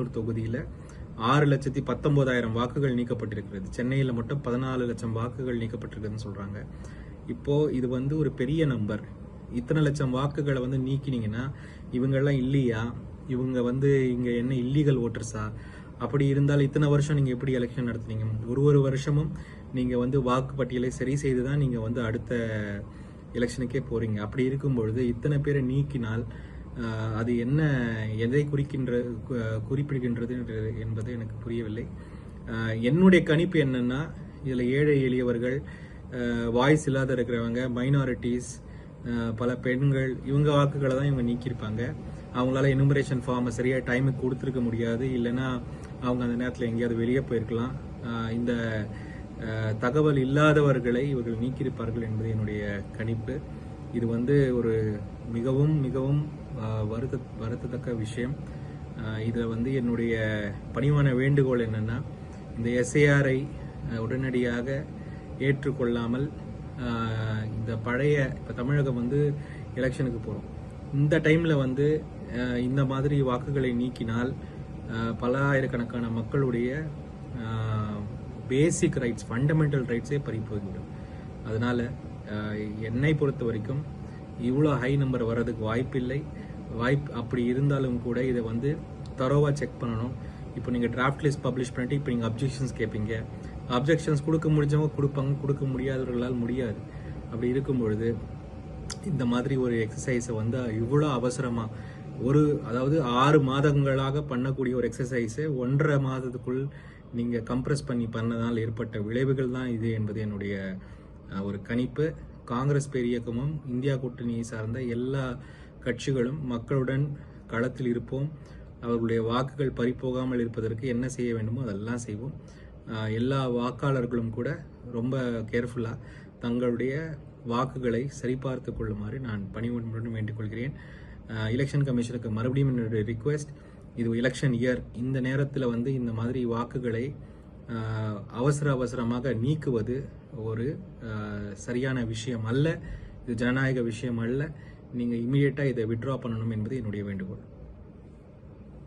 பெரம்பலூர் தொகுதியில் 6,19,000 வாக்குகள் நீக்கப்பட்டிருக்கிறது. சென்னையில் மட்டும் 14 லட்சம் வாக்குகள் நீக்கப்பட்டிருக்குதுன்னு சொல்றாங்க. இப்போ இது ஒரு பெரிய நம்பர். இத்தனை லட்சம் வாக்குகளை நீக்கினீங்கன்னா இவங்கெல்லாம் இல்லையா, இவங்க இங்க என்ன இல்லீகல் ஓட்டர்ஸா? அப்படி இருந்தால் இத்தனை வருஷம் நீங்க எப்படி எலெக்ஷன் நடத்துனீங்க? ஒரு வருஷமும் நீங்க வாக்குப்பட்டியலை சரி செய்துதான் நீங்க அடுத்த எலெக்ஷனுக்கே போறீங்க. அப்படி இருக்கும் பொழுது இத்தனை பேரை நீக்கினால் அது என்ன, எதை குறிப்பிடுகின்றது என்பது எனக்கு புரியவில்லை. என்னுடைய கணிப்பு என்னன்னா, இதுல ஏழை எளியவர்கள், வாய்ஸ் இல்லாத இருக்கிறவங்க, மைனாரிட்டிஸ், பல பெண்கள், இவங்க வாக்குகளை தான் இவங்க நீக்கியிருப்பாங்க. அவங்களால எனுமரேஷன் ஃபார்மை சரியா டைமுக்கு கொடுத்துருக்க முடியாது, இல்லைன்னா அவங்க அந்த நேரத்தில் எங்கேயாவது வெளியே போயிருக்கலாம். இந்த தகவல் இல்லாதவர்களை இவர்கள் நீக்கியிருப்பார்கள் என்பது என்னுடைய கணிப்பு. இது ஒரு மிகவும் மிகவும் வருத்தத்தக்க விஷயம். இதில் என்னுடைய பணிவான வேண்டுகோள் என்னன்னா, இந்த எஸ்ஐஆரை உடனடியாக ஏற்றுக்கொள்ளாமல் இந்த பழைய இப்போ தமிழகம் எலெக்ஷனுக்கு போகிறோம். இந்த டைமில் இந்த மாதிரி வாக்குகளை நீக்கினால் பல ஆயிரக்கணக்கான மக்களுடைய பேசிக் ரைட்ஸ், ஃபண்டமெண்டல் ரைட்ஸே பறிப்போகிவிடும். அதனால என்னை பொறுத்த வரைக்கும் இவ்வளோ ஹை நம்பர் வர்றதுக்கு வாய்ப்பில்லை. அப்படி இருந்தாலும் கூட இதை தரோவா செக் பண்ணணும். இப்போ நீங்கள் டிராஃப்ட் லிஸ்ட் பப்ளிஷ் பண்ணிட்டு இப்போ நீங்கள் அப்ஜெக்ஷன்ஸ் கேட்பீங்க. அப்ஜெக்ஷன்ஸ் கொடுக்க முடிஞ்சவங்க கொடுப்பாங்க, கொடுக்க முடியாதவர்களால் முடியாது. அப்படி இருக்கும் பொழுது இந்த மாதிரி ஒரு எக்ஸசைஸை இவ்வளோ அவசரமாக அதாவது 6 மாதங்களாக பண்ணக்கூடிய ஒரு எக்ஸசைஸை 1.5 மாதத்துக்குள் நீங்கள் கம்ப்ரெஸ் பண்ணதால் ஏற்பட்ட விளைவுகள் தான் இது என்பது என்னுடைய ஒரு கணிப்பு. காங்கிரஸ் பேரியக்கமும் இந்தியா கூட்டணியை சார்ந்த எல்லா கட்சிகளும் மக்களுடன் களத்தில் இருப்போம். அவர்களுடைய வாக்குகள் பறிப்போகாமல் இருப்பதற்கு என்ன செய்ய வேண்டுமோ அதெல்லாம் செய்வோம். எல்லா வாக்காளர்களும் கூட ரொம்ப கேர்ஃபுல்லாக தங்களுடைய வாக்குகளை சரிபார்த்து கொள்ளுமாறு நான் பணிவுடன் வேண்டிக் கொள்கிறேன். எலெக்ஷன் கமிஷனுக்கு மறுபடியும் என்னுடைய ரிக்வெஸ்ட், இது எலெக்ஷன் இயர், இந்த நேரத்தில் இந்த மாதிரி வாக்குகளை அவசரமாக நீக்குவது ஒரு சரியான விஷயம் அல்ல. இது ஜனநாயக விஷயம் அல்ல. நீங்கள் இமீடியட்டாக இதை வித்ட்ரா பண்ணணும் என்பது என்னுடைய வேண்டுகோள்.